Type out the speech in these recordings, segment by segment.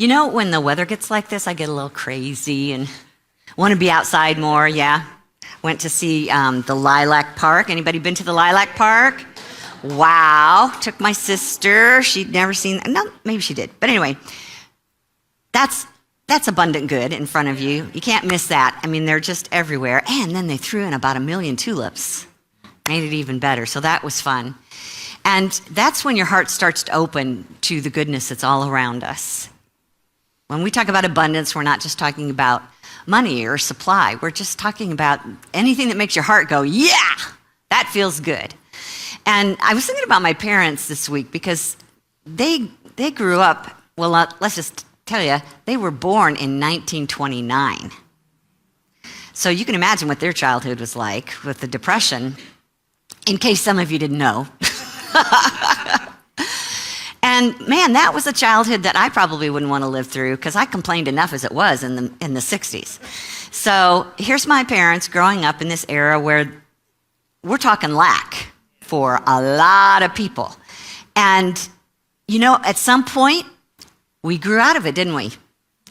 You know, when the weather gets like this, I get a little crazy and want to be outside more, yeah. Went to see the Lilac Park. Anybody been to the Lilac Park? Wow. Took my sister. She'd never seen, no, maybe she did. But anyway, that's abundant good in front of you. You can't miss that. I mean, they're just everywhere. And then they threw in about 1 million tulips. Made it even better. So that was fun. And that's when your heart starts to open to the goodness that's all around us. When we talk about abundance, we're not just talking about money or supply. We're just talking about anything that makes your heart go, yeah, that feels good. And I was thinking about my parents this week because they grew up, well, let's just tell you, they were born in 1929. So you can imagine what their childhood was like with the Depression, in case some of you didn't know. And man, that was a childhood that I probably wouldn't want to live through because I complained enough as it was in the 60s. So here's my parents growing up in this era where we're talking lack for a lot of people. And you know, at some point, we grew out of it, didn't we?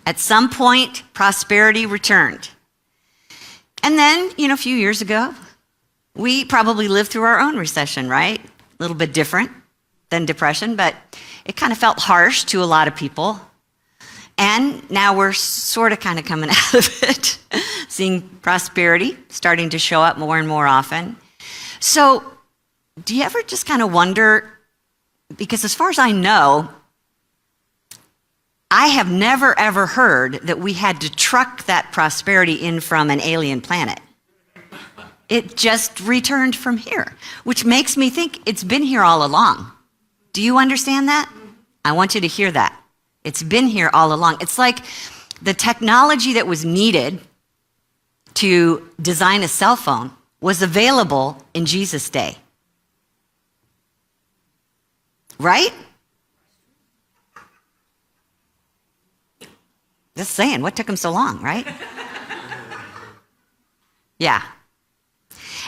At some point, prosperity returned. And then, you know, a few years ago, we probably lived through our own recession, right? A little bit different than Depression, but it kind of felt harsh to a lot of people. And now we're sort of kind of coming out of it, seeing prosperity starting to show up more and more often. So do you ever just kind of wonder, because as far as I know, I have never ever heard that we had to truck that prosperity in from an alien planet. It just returned from here, which makes me think it's been here all along. Do you understand that? I want you to hear that. It's been here all along. It's like the technology that was needed to design a cell phone was available in Jesus' day. Right? Just saying, what took him so long, right? Yeah.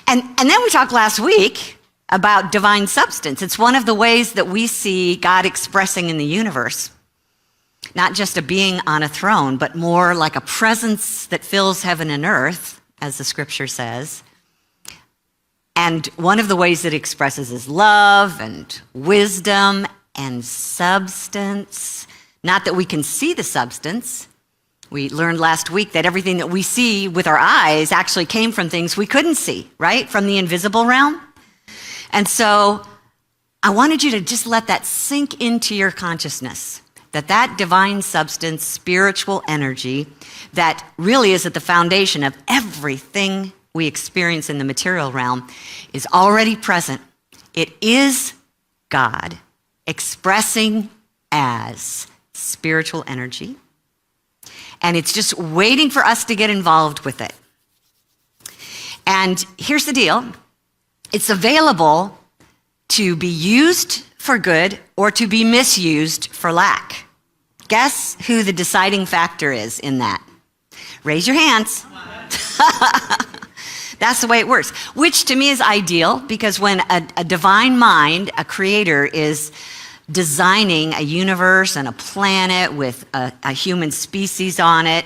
And then we talked last week about divine substance. It's one of the ways that we see God expressing in the universe. Not just a being on a throne, but more like a presence that fills heaven and earth, as the scripture says. And one of the ways it expresses is love and wisdom and substance. Not that we can see the substance. We learned last week that everything that we see with our eyes actually came from things we couldn't see, right? From the invisible realm. And so I wanted you to just let that sink into your consciousness, that divine substance, spiritual energy, that really is at the foundation of everything we experience in the material realm is already present. It is God expressing as spiritual energy. And it's just waiting for us to get involved with it. And here's the deal. It's available to be used for good or to be misused for lack. Guess who the deciding factor is in that? Raise your hands. That's the way it works, which to me is ideal because when a divine mind, a creator, is designing a universe and a planet with a human species on it,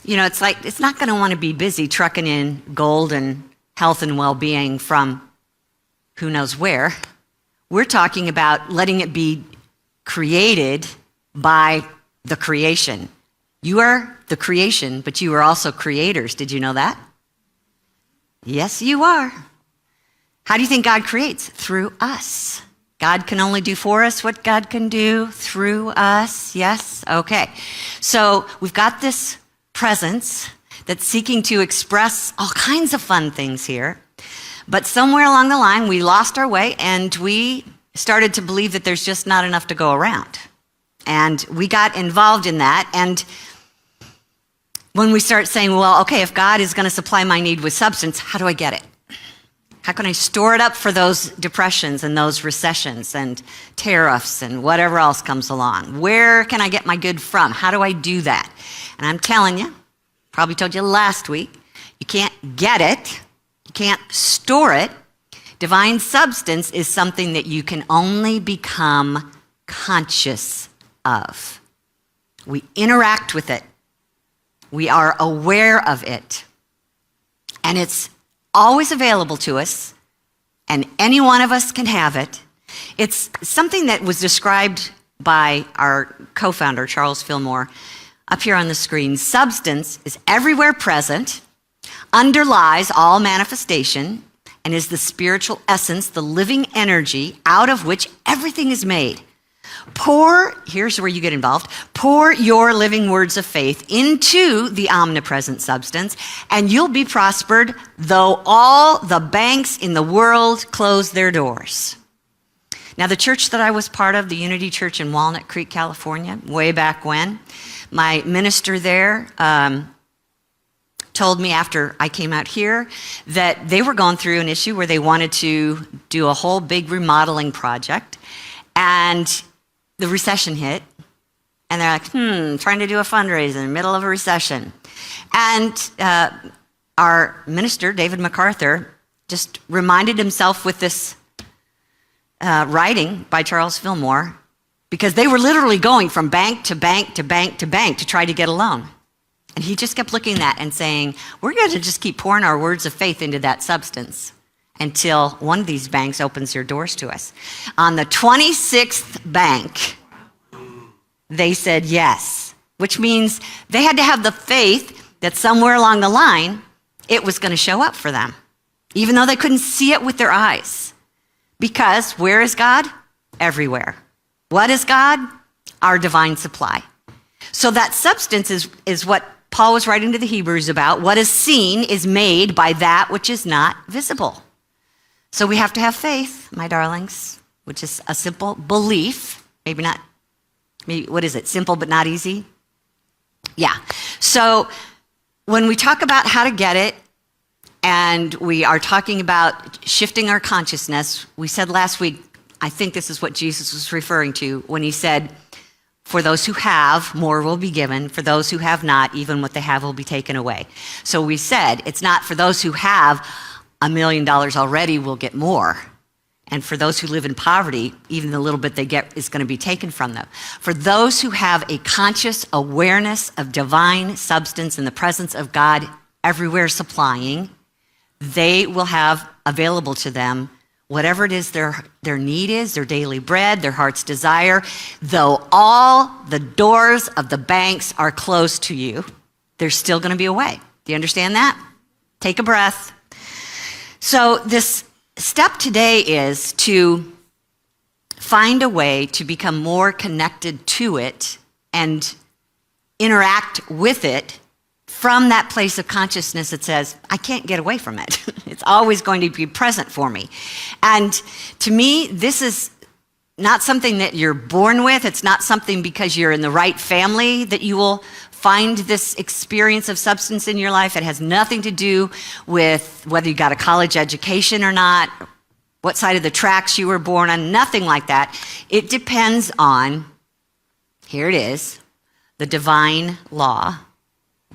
you know, it's like it's not going to want to be busy trucking in gold and health and well-being from who knows where. We're talking about letting it be created by the creation. You are the creation, but you are also creators. Did you know that? Yes, you are. How do you think God creates? Through us. God can only do for us what God can do through us. Yes? Okay. So we've got this presence that's seeking to express all kinds of fun things here. But somewhere along the line, we lost our way and we started to believe that there's just not enough to go around. And we got involved in that. And when we start saying, well, okay, if God is going to supply my need with substance, how do I get it? How can I store it up for those depressions and those recessions and tariffs and whatever else comes along? Where can I get my good from? How do I do that? And I'm telling you, probably told you last week, you can't get it. You can't store it. Divine substance is something that you can only become conscious of. We interact with it. We are aware of it. And it's always available to us, and any one of us can have it. It's something that was described by our co-founder, Charles Fillmore, up here on the screen. Substance is everywhere present, underlies all manifestation, and is the spiritual essence, the living energy out of which everything is made. Here's where you get involved, pour your living words of faith into the omnipresent substance, and you'll be prospered though all the banks in the world close their doors. Now, the church that I was part of, the Unity Church in Walnut Creek, California, way back when, my minister there told me after I came out here that they were going through an issue where they wanted to do a whole big remodeling project, and the recession hit, and they're like, trying to do a fundraiser in the middle of a recession. And our minister, David MacArthur, just reminded himself with this writing by Charles Fillmore, because they were literally going from bank to bank to bank to bank to try to get a loan. And he just kept looking at that and saying, we're going to just keep pouring our words of faith into that substance until one of these banks opens their doors to us. On the 26th bank, they said yes, which means they had to have the faith that somewhere along the line, it was going to show up for them, even though they couldn't see it with their eyes. Because where is God? Everywhere. What is God? Our divine supply. So that substance is what Paul was writing to the Hebrews about. What is seen is made by that which is not visible. So we have to have faith, my darlings, which is a simple belief. Maybe, what is it? Simple but not easy? Yeah. So when we talk about how to get it, and we are talking about shifting our consciousness, we said last week, I think this is what Jesus was referring to when he said, for those who have, more will be given. For those who have not, even what they have will be taken away. So we said, it's not for those who have $1 million already will get more. And for those who live in poverty, even the little bit they get is going to be taken from them. For those who have a conscious awareness of divine substance and the presence of God everywhere supplying, they will have available to them whatever it is their need is, their daily bread, their heart's desire. Though all the doors of the banks are closed to you, there's still going to be a way. Do you understand that? Take a breath. So this step today is to find a way to become more connected to it and interact with it from that place of consciousness that says, I can't get away from it. It's always going to be present for me. And to me, this is not something that you're born with. It's not something because you're in the right family that you will find this experience of substance in your life. It has nothing to do with whether you got a college education or not, what side of the tracks you were born on, nothing like that. It depends on, here it is, the divine law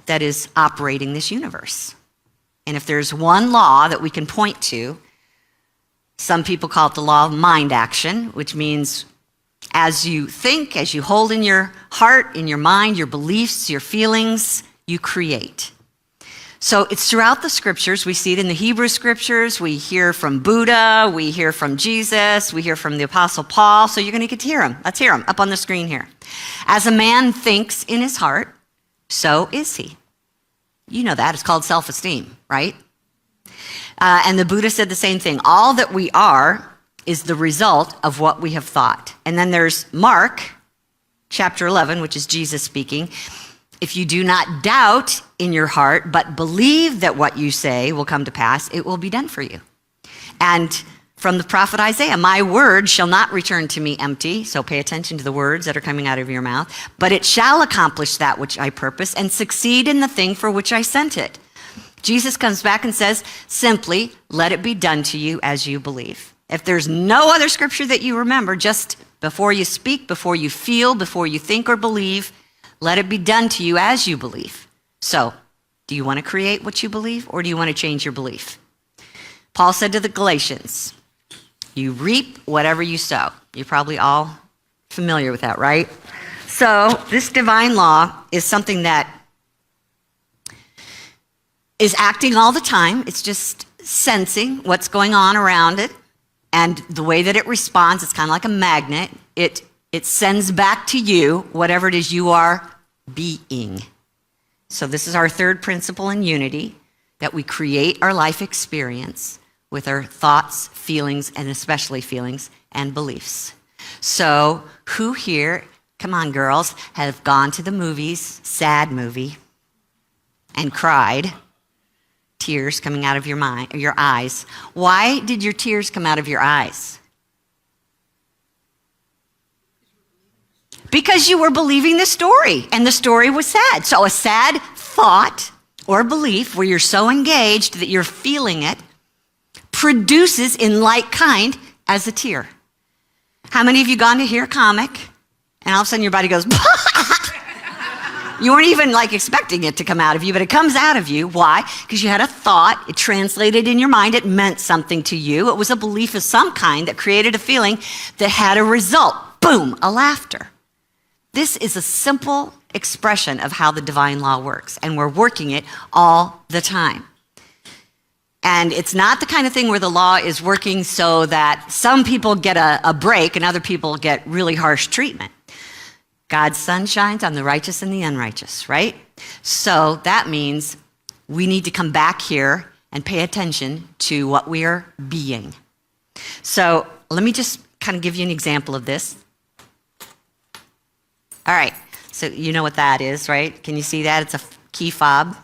that is operating this universe. And if there's one law that we can point to, some people call it the law of mind action, which means as you think, as you hold in your heart, in your mind, your beliefs, your feelings, you create. So it's throughout the scriptures. We see it in the Hebrew scriptures. We hear from Buddha. We hear from Jesus. We hear from the Apostle Paul. So you're going to get to hear them. Let's hear them up on the screen here. As a man thinks in his heart, so is he. You know that. It's called self-esteem, right? And the Buddha said the same thing. All that we are is the result of what we have thought. And then there's Mark chapter 11, which is Jesus speaking. If you do not doubt in your heart, but believe that what you say will come to pass, it will be done for you. And from the prophet Isaiah, my word shall not return to me empty. So pay attention to the words that are coming out of your mouth. But it shall accomplish that which I purpose and succeed in the thing for which I sent it. Jesus comes back and says, simply, let it be done to you as you believe. If there's no other scripture that you remember, just before you speak, before you feel, before you think or believe, let it be done to you as you believe. So, do you want to create what you believe, or do you want to change your belief? Paul said to the Galatians, you reap whatever you sow. You're probably all familiar with that, right? So this divine law is something that is acting all the time. It's just sensing what's going on around it. And the way that it responds, it's kind of like a magnet. It sends back to you whatever it is you are being. So this is our third principle in unity, that we create our life experience with our thoughts, feelings, and especially feelings and beliefs. So who here, come on girls, have gone to the movies, sad movie, and cried? Tears coming out of your eyes. Why did your tears come out of your eyes? Because you were believing the story, and the story was sad. So a sad thought or belief where you're so engaged that you're feeling it produces in like kind as a tear. How many of you gone to hear a comic, and all of a sudden your body goes, you weren't even like expecting it to come out of you, but it comes out of you. Why? Because you had a thought, it translated in your mind, it meant something to you. It was a belief of some kind that created a feeling that had a result. Boom, a laughter. This is a simple expression of how the divine law works, and we're working it all the time. And it's not the kind of thing where the law is working so that some people get a break and other people get really harsh treatment. God's sun shines on the righteous and the unrighteous, right? So that means we need to come back here and pay attention to what we are being. So let me just kind of give you an example of this. All right, so you know what that is, right? Can you see that? It's a key fob.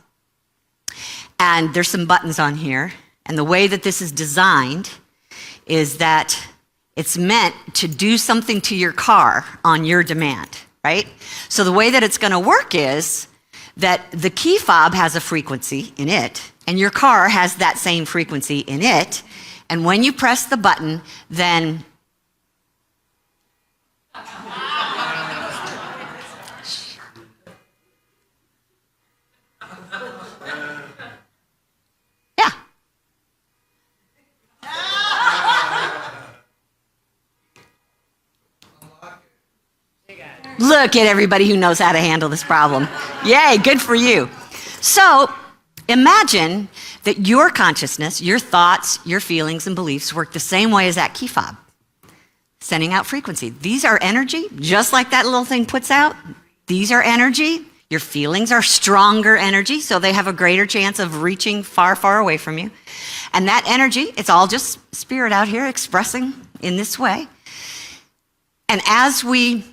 And there's some buttons on here. And the way that this is designed is that it's meant to do something to your car on your demand, right? So the way that it's going to work is that the key fob has a frequency in it, and your car has that same frequency in it. And when you press the button, then look at everybody who knows how to handle this problem. Yay, good for you. So imagine that your consciousness, your thoughts, your feelings and beliefs work the same way as that key fob, sending out frequency. These are energy, just like that little thing puts out. These are energy. Your feelings are stronger energy, so they have a greater chance of reaching far, far away from you. And that energy, it's all just spirit out here expressing in this way. And as we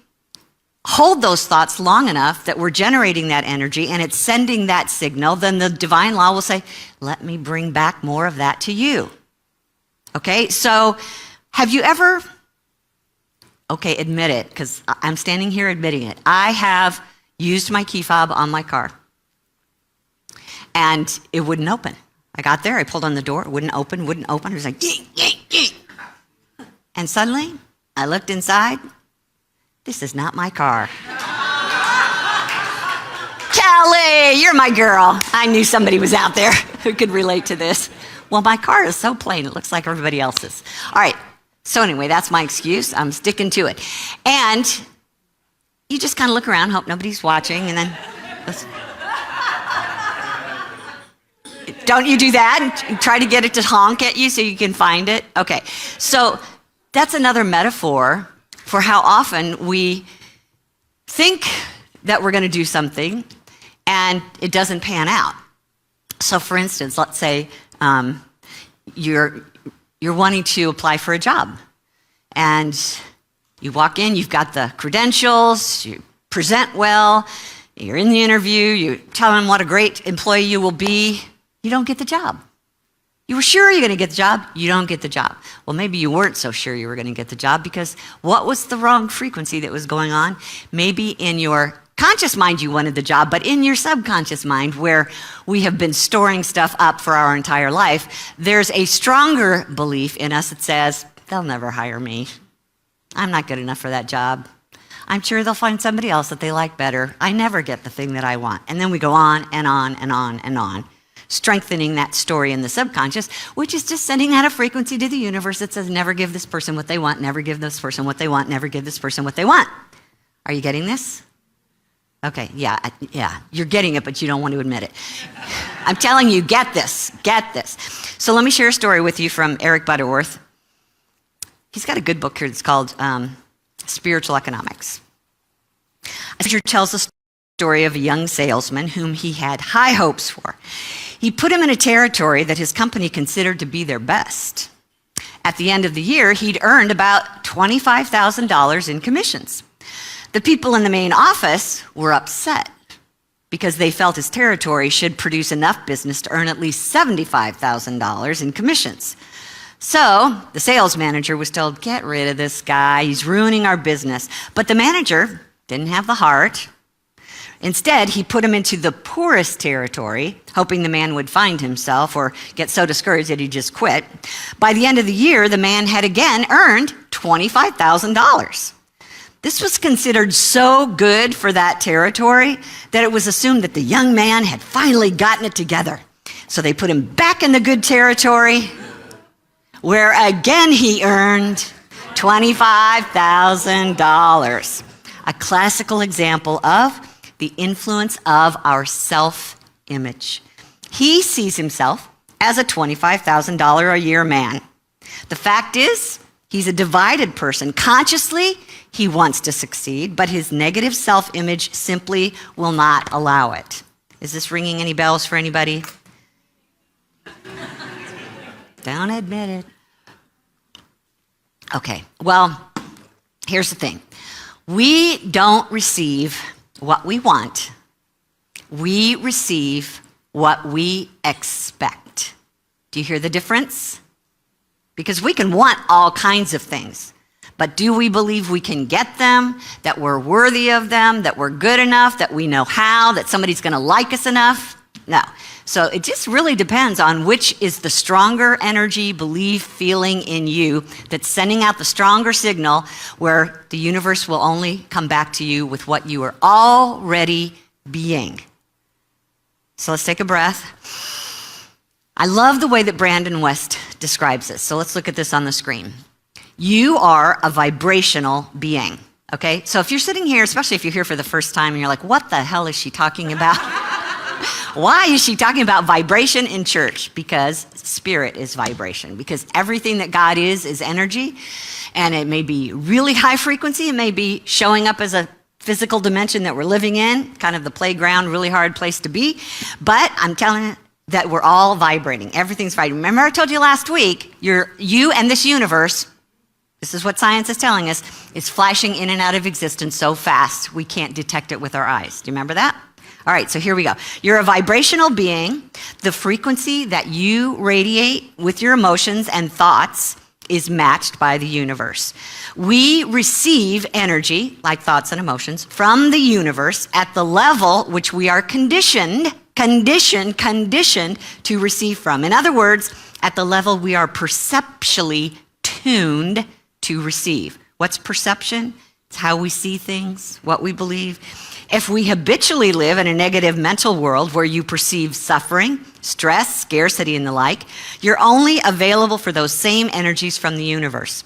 hold those thoughts long enough that we're generating that energy and it's sending that signal, then the divine law will say, let me bring back more of that to you. Okay, so have you ever, admit it, because I'm standing here admitting it. I have used my key fob on my car and it wouldn't open. I got there, I pulled on the door, it wouldn't open. It was like, ying, ying, ying. And suddenly I looked inside. This is not my car. Kelly, you're my girl. I knew somebody was out there who could relate to this. Well, my car is so plain, it looks like everybody else's. All right, so anyway, that's my excuse. I'm sticking to it. And you just kind of look around, hope nobody's watching, and then... Don't you do that? Try to get it to honk at you so you can find it? Okay, so that's another metaphor for how often we think that we're going to do something and it doesn't pan out. So for instance, let's say you're wanting to apply for a job and you walk in, you've got the credentials, you present well, you're in the interview, you tell them what a great employee you will be, you don't get the job. You were sure you're going to get the job, you don't get the job. Well, maybe you weren't so sure you were going to get the job because what was the wrong frequency that was going on? Maybe in your conscious mind you wanted the job, but in your subconscious mind, where we have been storing stuff up for our entire life, there's a stronger belief in us that says, they'll never hire me. I'm not good enough for that job. I'm sure they'll find somebody else that they like better. I never get the thing that I want. And then we go on and on and on and on, strengthening that story in the subconscious, which is just sending out a frequency to the universe that says, never give this person what they want, never give this person what they want, never give this person what they want. Are you getting this? Okay, yeah, you're getting it, but you don't want to admit it. I'm telling you, get this. So let me share a story with you from Eric Butterworth. He's got a good book here that's called Spiritual Economics. A teacher tells the story of a young salesman whom he had high hopes for. He put him in a territory that his company considered to be their best. At the end of the year, he'd earned about $25,000 in commissions. The people in the main office were upset because they felt his territory should produce enough business to earn at least $75,000 in commissions. So the sales manager was told, get rid of this guy, he's ruining our business. But the manager didn't have the heart. Instead, he put him into the poorest territory, hoping the man would find himself or get so discouraged that he'd just quit. By the end of the year, the man had again earned $25,000. This was considered so good for that territory that it was assumed that the young man had finally gotten it together. So they put him back in the good territory, where again he earned $25,000. A classical example of the influence of our self-image. He sees himself as a $25,000 a year man. The fact is, he's a divided person. Consciously, he wants to succeed, but his negative self-image simply will not allow it. Is this ringing any bells for anybody? Don't admit it. Okay, well, here's the thing. We don't receive what we want. We receive what we expect. Do you hear the difference? Because we can want all kinds of things. But do we believe we can get them, that we're worthy of them, that we're good enough, that we know how, that somebody's going to like us enough? No. So it just really depends on which is the stronger energy, belief, feeling in you that's sending out the stronger signal where the universe will only come back to you with what you are already being. So let's take a breath. I love the way that Brandon West describes this. So let's look at this on the screen. You are a vibrational being, okay? So if you're sitting here, especially if you're here for the first time and you're like, what the hell is she talking about? Why is she talking about vibration in church? Because spirit is vibration. Because everything that God is energy. And it may be really high frequency. It may be showing up as a physical dimension that we're living in, kind of the playground, really hard place to be. But I'm telling you that we're all vibrating. Everything's vibrating. Remember I told you last week, you and this universe, this is what science is telling us, is flashing in and out of existence so fast we can't detect it with our eyes. Do you remember that? All right, so here we go. You're a vibrational being. The frequency that you radiate with your emotions and thoughts is matched by the universe. We receive energy, like thoughts and emotions, from the universe at the level which we are conditioned to receive from. In other words, at the level we are perceptually tuned to receive. What's perception? It's how we see things, what we believe. If we habitually live in a negative mental world where you perceive suffering, stress, scarcity, and the like, you're only available for those same energies from the universe.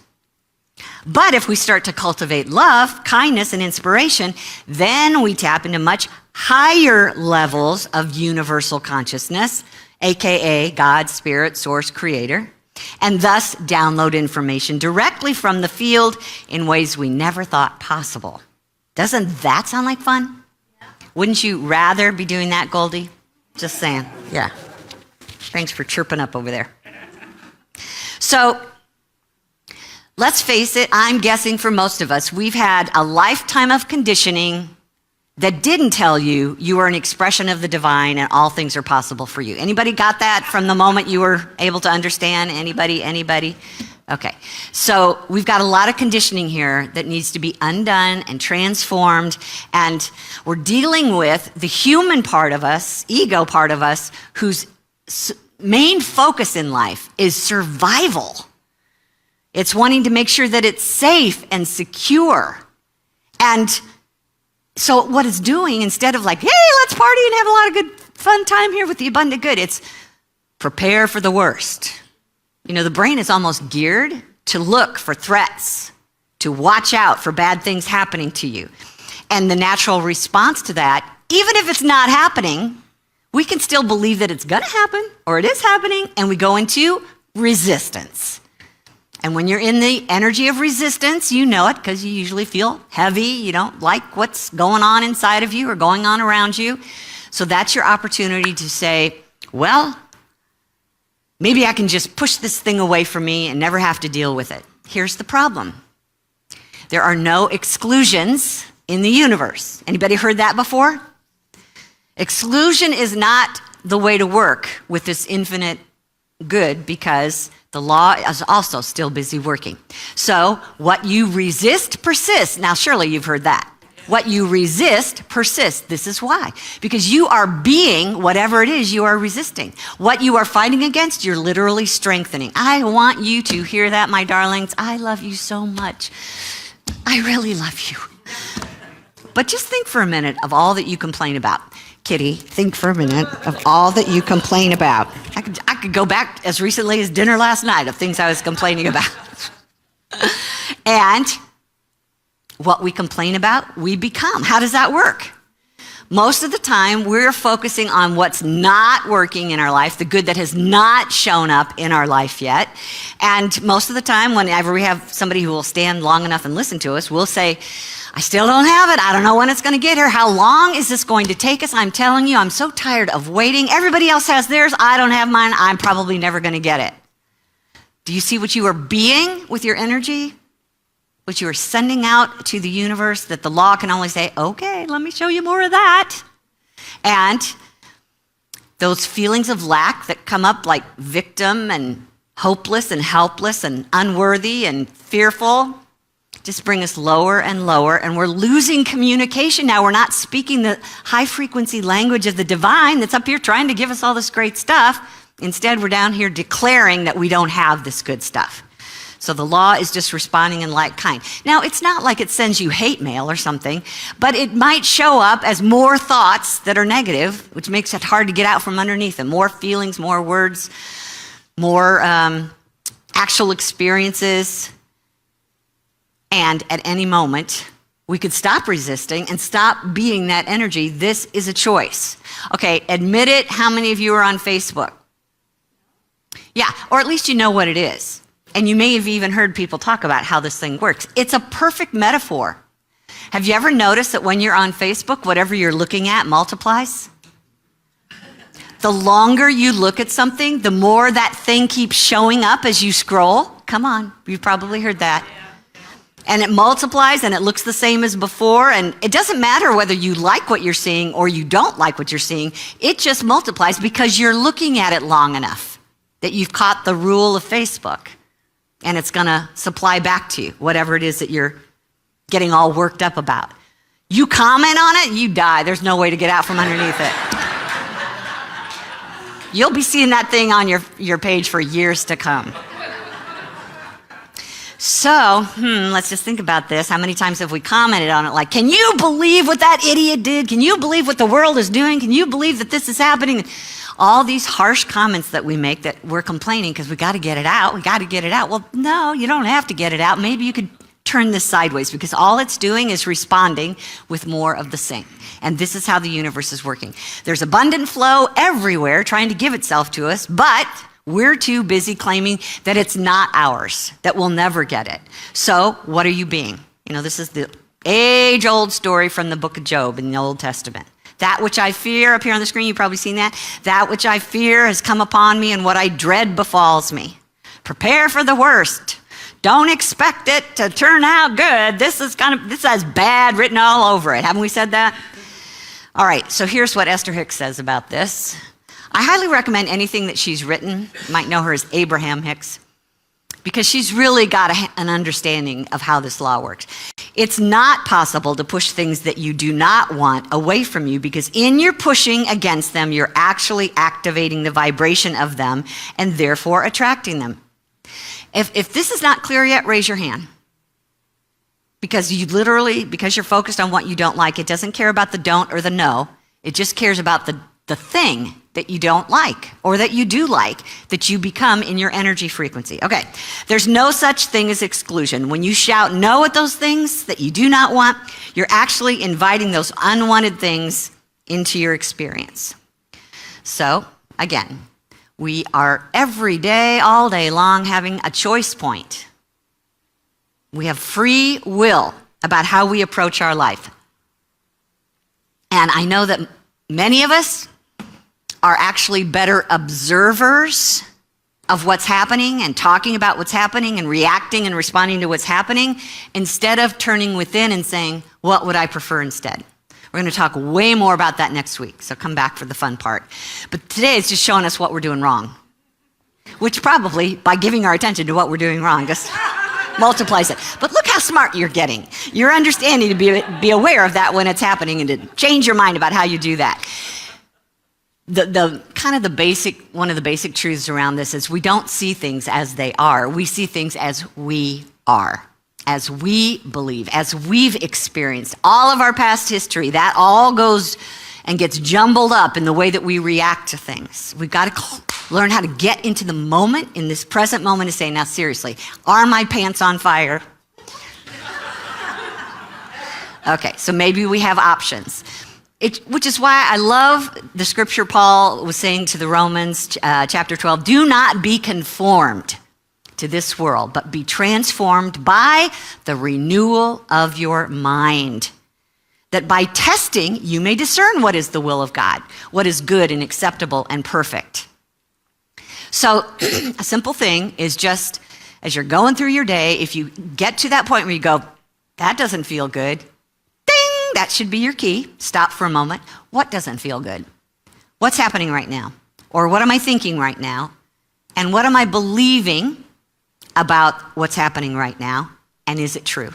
But if we start to cultivate love, kindness, and inspiration, then we tap into much higher levels of universal consciousness, aka God, Spirit, Source, Creator, and thus download information directly from the field in ways we never thought possible. Doesn't that sound like fun? Yeah. Wouldn't you rather be doing that, Goldie? Just saying. Yeah. Thanks for chirping up over there. So, let's face it, I'm guessing for most of us, we've had a lifetime of conditioning that didn't tell you you are an expression of the divine and all things are possible for you. Anybody got that from the moment you were able to understand? Anybody? Okay, so we've got a lot of conditioning here that needs to be undone and transformed, and we're dealing with the human part of us, ego part of us, whose main focus in life is survival. It's wanting to make sure that it's safe and secure. And so what it's doing, instead of like, hey, let's party and have a lot of good fun time here with the abundant good, it's prepare for the worst. You know, the brain is almost geared to look for threats, to watch out for bad things happening to you. And the natural response to that, even if it's not happening, we can still believe that it's going to happen or it is happening, and we go into resistance. And when you're in the energy of resistance, you know it because you usually feel heavy. You don't like what's going on inside of you or going on around you. So that's your opportunity to say, well, maybe I can just push this thing away from me and never have to deal with it. Here's the problem. There are no exclusions in the universe. Anybody heard that before? Exclusion is not the way to work with this infinite good, because the law is also still busy working. So what you resist persists. Now, surely you've heard that. What you resist persists. This is why. Because you are being whatever it is you are resisting. What you are fighting against, you're literally strengthening. I want you to hear that, my darlings. I love you so much. I really love you. But just think for a minute of all that you complain about. Kitty, think for a minute of all that you complain about. I could go back as recently as dinner last night of things I was complaining about. And what we complain about, we become. How does that work? Most of the time, we're focusing on what's not working in our life, the good that has not shown up in our life yet. And most of the time, whenever we have somebody who will stand long enough and listen to us, we'll say, I still don't have it. I don't know when it's going to get here. How long is this going to take us? I'm telling you, I'm so tired of waiting. Everybody else has theirs. I don't have mine. I'm probably never going to get it. Do you see what you are being with your energy? What you are sending out to the universe, that the law can only say, okay, let me show you more of that. And those feelings of lack that come up like victim and hopeless and helpless and unworthy and fearful just bring us lower and lower, and we're losing communication now. We're not speaking the high frequency language of the divine that's up here trying to give us all this great stuff. Instead, we're down here declaring that we don't have this good stuff. So the law is just responding in like kind. Now, it's not like it sends you hate mail or something, but it might show up as more thoughts that are negative, which makes it hard to get out from underneath them. More feelings, more words, more actual experiences. And at any moment, we could stop resisting and stop being that energy. This is a choice. Okay, admit it. How many of you are on Facebook? Yeah, or at least you know what it is. And you may have even heard people talk about how this thing works. It's a perfect metaphor. Have you ever noticed that when you're on Facebook, whatever you're looking at multiplies? The longer you look at something, the more that thing keeps showing up as you scroll. Come on, you've probably heard that. And it multiplies and it looks the same as before. And it doesn't matter whether you like what you're seeing or you don't like what you're seeing. It just multiplies because you're looking at it long enough that you've caught the rule of Facebook. And it's going to supply back to you whatever it is that you're getting all worked up about. You comment on it, you die. There's no way to get out from underneath it. You'll be seeing that thing on your page for years to come. So, let's just think about this. How many times have we commented on it like, can you believe what that idiot did? Can you believe what the world is doing? Can you believe that this is happening? All these harsh comments that we make that we're complaining because we got to get it out. We got to get it out. Well, no, you don't have to get it out. Maybe you could turn this sideways because all it's doing is responding with more of the same. And this is how the universe is working. There's abundant flow everywhere trying to give itself to us, but we're too busy claiming that it's not ours, that we'll never get it. So what are you being? You know, this is the age-old story from the book of Job in the Old Testament. That which I fear, up here on the screen, you've probably seen that. That which I fear has come upon me, and what I dread befalls me. Prepare for the worst. Don't expect it to turn out good. This has bad written all over it. Haven't we said that? All right, so here's what Esther Hicks says about this. I highly recommend anything that she's written. You might know her as Abraham Hicks, because she's really got an understanding of how this law works. It's not possible to push things that you do not want away from you, because in your pushing against them, you're actually activating the vibration of them and therefore attracting them. If this is not clear yet, raise your hand. Because you're focused on what you don't like, it doesn't care about the don't or the no. It just cares about the thing that you don't like or that you do like, that you become in your energy frequency. Okay, there's no such thing as exclusion. When you shout no at those things that you do not want, you're actually inviting those unwanted things into your experience. So, again, we are every day, all day long, having a choice point. We have free will about how we approach our life. And I know that many of us are actually better observers of what's happening and talking about what's happening and reacting and responding to what's happening instead of turning within and saying, what would I prefer instead? We're going to talk way more about that next week, so come back for the fun part. But today is just showing us what we're doing wrong, which probably, by giving our attention to what we're doing wrong, just multiplies it. But look how smart you're getting. You're understanding to be aware of that when it's happening and to change your mind about how you do that. One of the basic truths around this is we don't see things as they are. We see things as we are, as we believe, as we've experienced. All of our past history, that all goes and gets jumbled up in the way that we react to things. We've got to learn how to get into the moment, in this present moment, to say, now seriously, are my pants on fire? Okay, so maybe we have options. Which is why I love the scripture Paul was saying to the Romans, chapter 12, do not be conformed to this world, but be transformed by the renewal of your mind, that by testing you may discern what is the will of God, what is good and acceptable and perfect. So a simple thing is just, as you're going through your day, if you get to that point where you go, that doesn't feel good, that should be your key. Stop for a moment. What doesn't feel good? What's happening right now? Or what am I thinking right now? And what am I believing about what's happening right now? And is it true?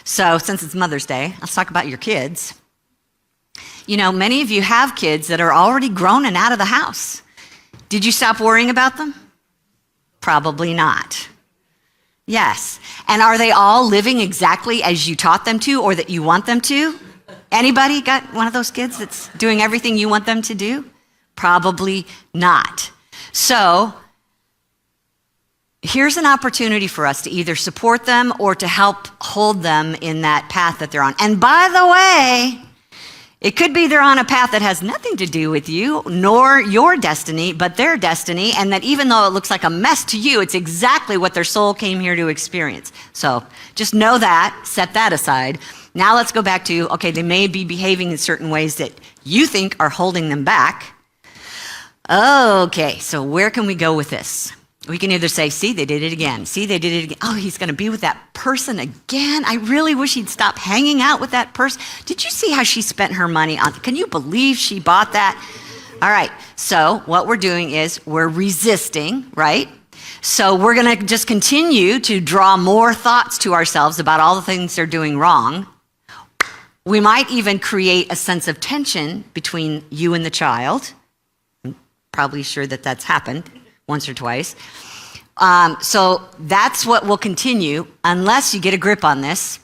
So since it's Mother's Day, let's talk about your kids. You know, many of you have kids that are already grown and out of the house. Did you stop worrying about them? Probably not. Yes. And are they all living exactly as you taught them to or that you want them to? Anybody got one of those kids that's doing everything you want them to do? Probably not. So here's an opportunity for us to either support them or to help hold them in that path that they're on. And by the way, it could be they're on a path that has nothing to do with you, nor your destiny, but their destiny, and that even though it looks like a mess to you, it's exactly what their soul came here to experience. So just know that, set that aside. Now let's go back to, okay, they may be behaving in certain ways that you think are holding them back. Okay, so where can we go with this? We can either say, see, they did it again. See, they did it again. Oh, he's going to be with that person again. I really wish he'd stop hanging out with that person. Did you see how she spent her money on? Can you believe she bought that? All right. So what we're doing is we're resisting, right? So we're going to just continue to draw more thoughts to ourselves about all the things they're doing wrong. We might even create a sense of tension between you and the child. I'm probably sure that that's happened once or twice. So that's what will continue unless you get a grip on this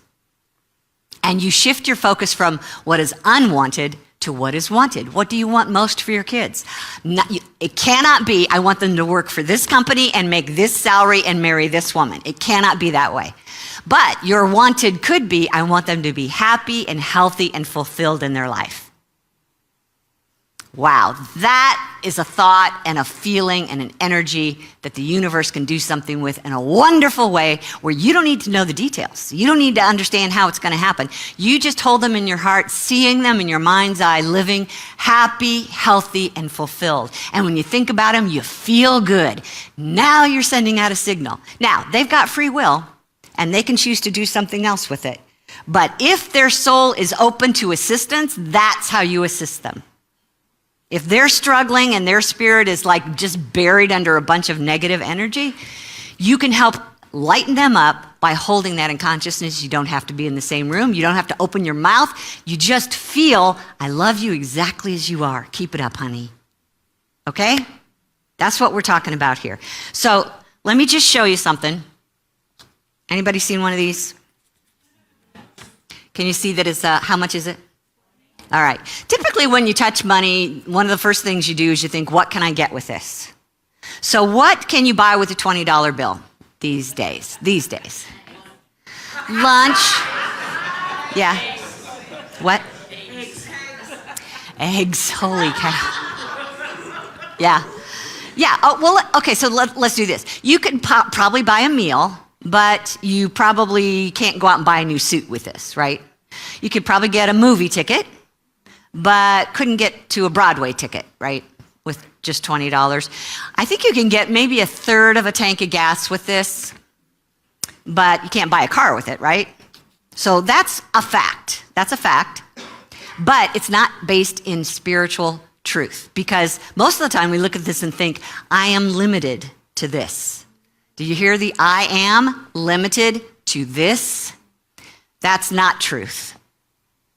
and you shift your focus from what is unwanted to what is wanted. What do you want most for your kids? It cannot be, I want them to work for this company and make this salary and marry this woman. It cannot be that way. But your wanted could be, I want them to be happy and healthy and fulfilled in their life. Wow, that is a thought and a feeling and an energy that the universe can do something with in a wonderful way where you don't need to know the details. You don't need to understand how it's going to happen. You just hold them in your heart, seeing them in your mind's eye, living happy, healthy, and fulfilled. And when you think about them, you feel good. Now you're sending out a signal. Now, they've got free will, and they can choose to do something else with it. But if their soul is open to assistance, that's how you assist them. If they're struggling and their spirit is like just buried under a bunch of negative energy, you can help lighten them up by holding that in consciousness. You don't have to be in the same room. You don't have to open your mouth. You just feel, I love you exactly as you are. Keep it up, honey. Okay? That's what we're talking about here. So let me just show you something. Anybody seen one of these? Can you see that it's, how much is it? All right. Typically when you touch money, one of the first things you do is you think, what can I get with this? So what can you buy with a $20 bill these days? Lunch. Yeah. What? Eggs. Holy cow. Yeah. Yeah. Oh, well, okay, so let's do this. You could probably buy a meal, but you probably can't go out and buy a new suit with this, right? You could probably get a movie ticket, but couldn't get to a Broadway ticket, right? With just $20. I think you can get maybe a third of a tank of gas with this, but you can't buy a car with it, right? So that's a fact. That's a fact. But it's not based in spiritual truth, because most of the time we look at this and think, I am limited to this. Do you hear the I am limited to this? That's not truth.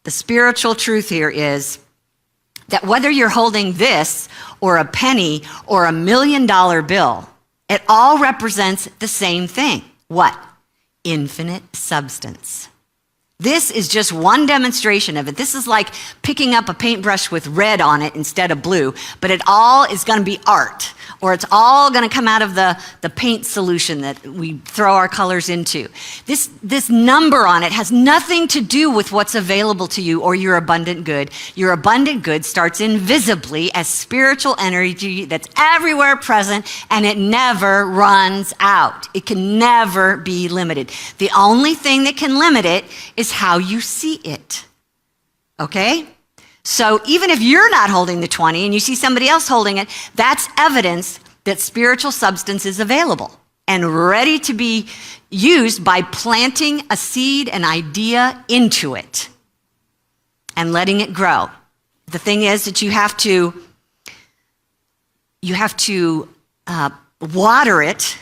The spiritual truth here is that whether you're holding this or a penny or $1 million bill, it all represents the same thing. What? Infinite substance. This is just one demonstration of it. This is like picking up a paintbrush with red on it instead of blue, but it all is going to be art, or it's all going to come out of the paint solution that we throw our colors into. This number on it has nothing to do with what's available to you or your abundant good. Your abundant good starts invisibly as spiritual energy that's everywhere present, and it never runs out. It can never be limited. The only thing that can limit it is how you see it. Okay? So even if you're not holding the 20 and you see somebody else holding it, that's evidence that spiritual substance is available and ready to be used by planting a seed, an idea into it and letting it grow. The thing is that you have to water it,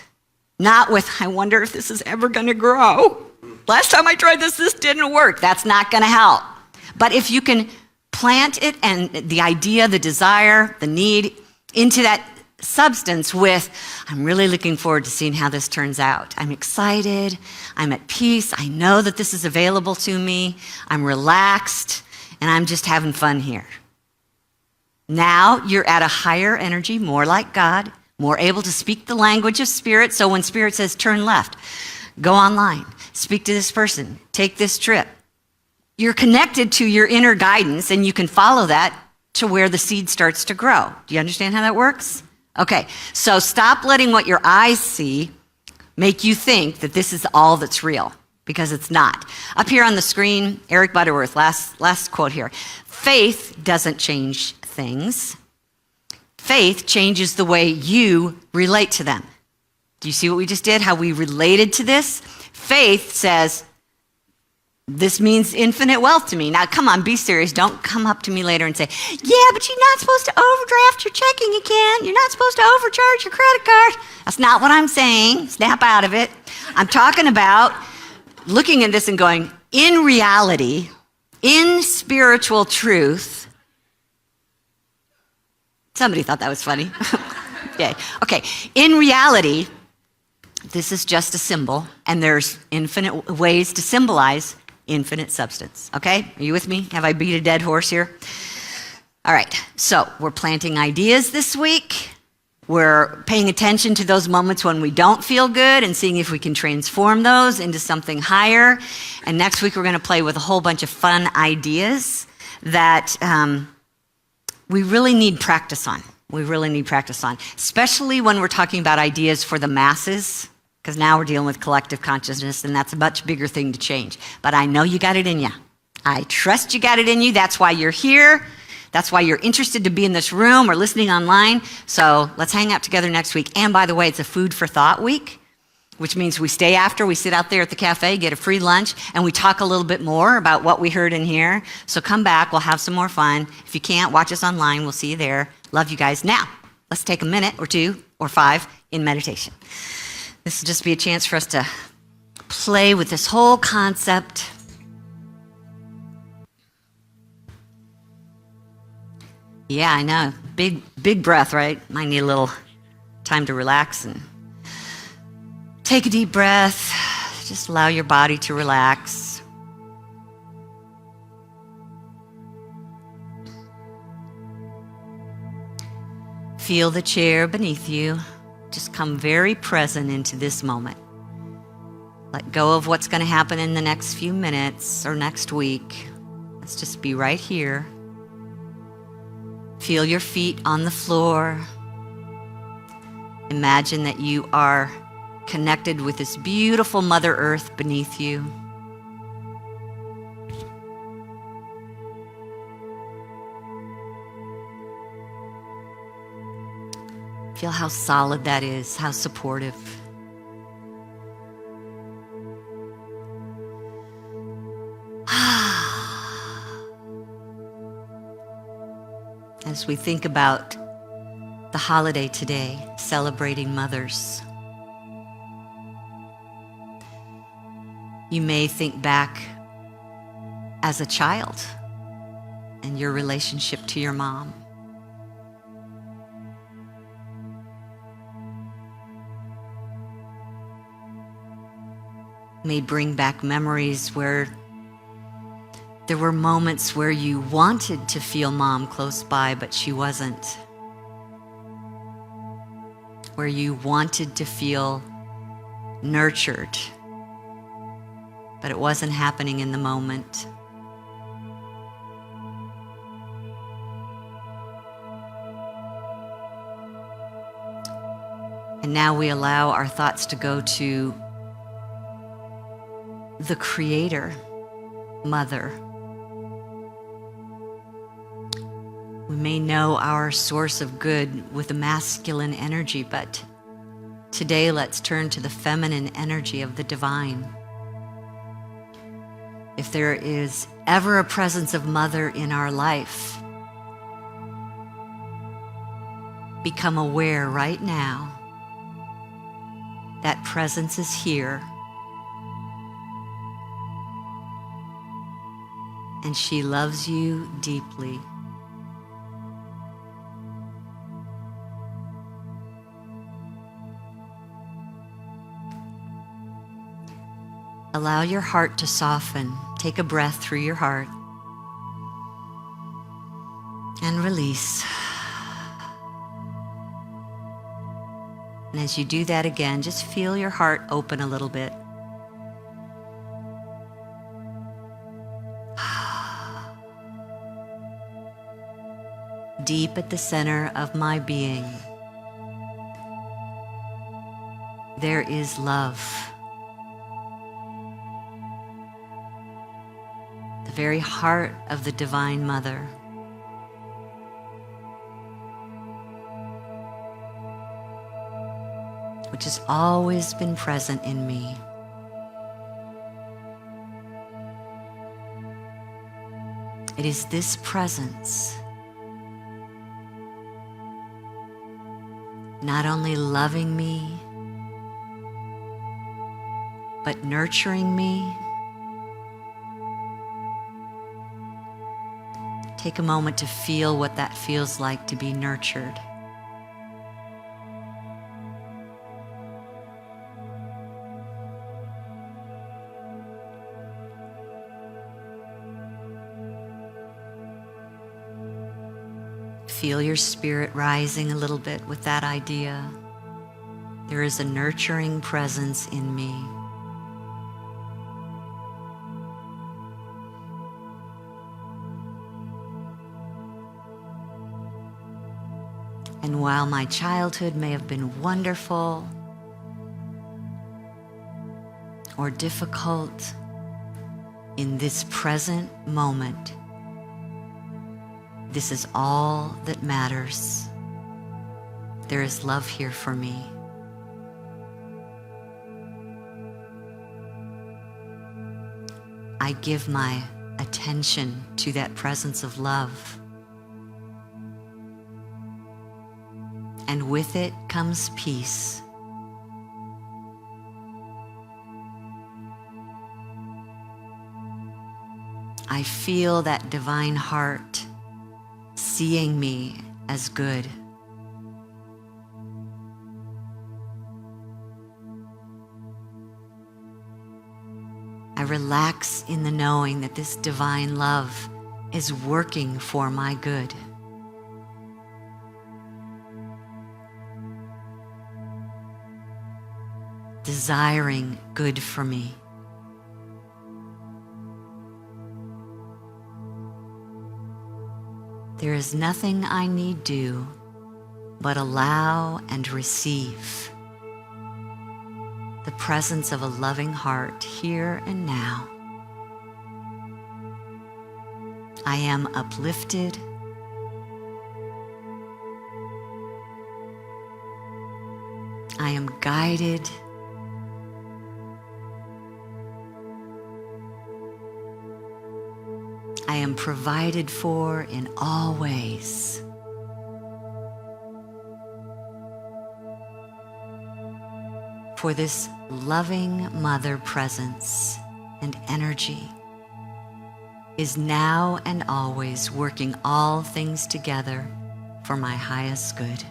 not with, I wonder if this is ever going to grow. Last time I tried this didn't work. That's not going to help. But if you can plant it and the idea, the desire, the need into that substance with, I'm really looking forward to seeing how this turns out. I'm excited. I'm at peace. I know that this is available to me. I'm relaxed, and I'm just having fun here. Now you're at a higher energy, more like God, more able to speak the language of spirit. So when spirit says turn left, go online, speak to this person, take this trip, you're connected to your inner guidance, and you can follow that to where the seed starts to grow. Do you understand how that works? Okay, so stop letting what your eyes see make you think that this is all that's real, because it's not. Up here on the screen, Eric Butterworth, last quote here. Faith doesn't change things. Faith changes the way you relate to them. Do you see what we just did? How we related to this? Faith says, this means infinite wealth to me. Now, come on, be serious. Don't come up to me later and say, yeah, but you're not supposed to overdraft your checking account. You're not supposed to overcharge your credit card. That's not what I'm saying. Snap out of it. I'm talking about looking at this and going, in reality, in spiritual truth. Somebody thought that was funny. Yay. Okay, in reality, this is just a symbol, and there's infinite ways to symbolize infinite substance. Okay? Are you with me? Have I beat a dead horse here? All right. So we're planting ideas this week. We're paying attention to those moments when we don't feel good and seeing if we can transform those into something higher. And next week we're going to play with a whole bunch of fun ideas that we really need practice on. We really need practice on, especially when we're talking about ideas for the masses, because now we're dealing with collective consciousness, and that's a much bigger thing to change. But I know you got it in you. I trust you got it in you. That's why you're here. That's why you're interested to be in this room or listening online. So let's hang out together next week. And by the way, it's a food for thought week, which means we stay after, we sit out there at the cafe, get a free lunch, and we talk a little bit more about what we heard in here. So come back, we'll have some more fun. If you can't, watch us online. We'll see you there. Love you guys. Now, let's take a minute or 2 or 5 in meditation. This will just be a chance for us to play with this whole concept. Yeah, I know. Big breath, right? Might need a little time to relax and take a deep breath. Just allow your body to relax. Feel the chair beneath you. Just come very present into this moment. Let go of what's going to happen in the next few minutes or next week. Let's just be right here. Feel your feet on the floor. Imagine that you are connected with this beautiful Mother Earth beneath you. Feel how solid that is, how supportive. As we think about the holiday today, celebrating mothers, you may think back as a child and your relationship to your mom. May bring back memories where there were moments where you wanted to feel mom close by, but she wasn't. Where you wanted to feel nurtured, but it wasn't happening in the moment. And now we allow our thoughts to go to the Creator, Mother. We may know our source of good with the masculine energy, but today let's turn to the feminine energy of the divine. If there is ever a presence of Mother in our life, become aware right now that presence is here, and she loves you deeply. Allow your heart to soften. Take a breath through your heart and release. And as you do that again, just feel your heart open a little bit. Deep at the center of my being, there is love. The very heart of the Divine Mother. Which has always been present in me. It is this presence, not only loving me, but nurturing me. Take a moment to feel what that feels like to be nurtured. Feel your spirit rising a little bit with that idea. There is a nurturing presence in me. And while my childhood may have been wonderful or difficult, in this present moment, this is all that matters. There is love here for me. I give my attention to that presence of love. And with it comes peace. I feel that divine heart seeing me as good. I relax in the knowing that this divine love is working for my good. desiring good for me. There is nothing I need do but allow and receive the presence of a loving heart here and now. I am uplifted. I am guided. I am provided for in all ways. For this loving mother presence and energy is now and always working all things together for my highest good.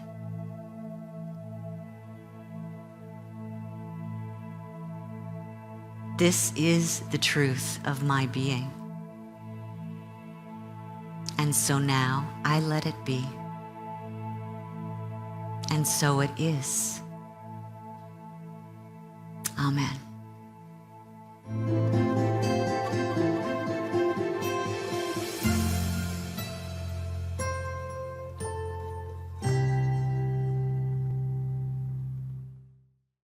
This is the truth of my being. And so now I let it be. And so it is. Amen.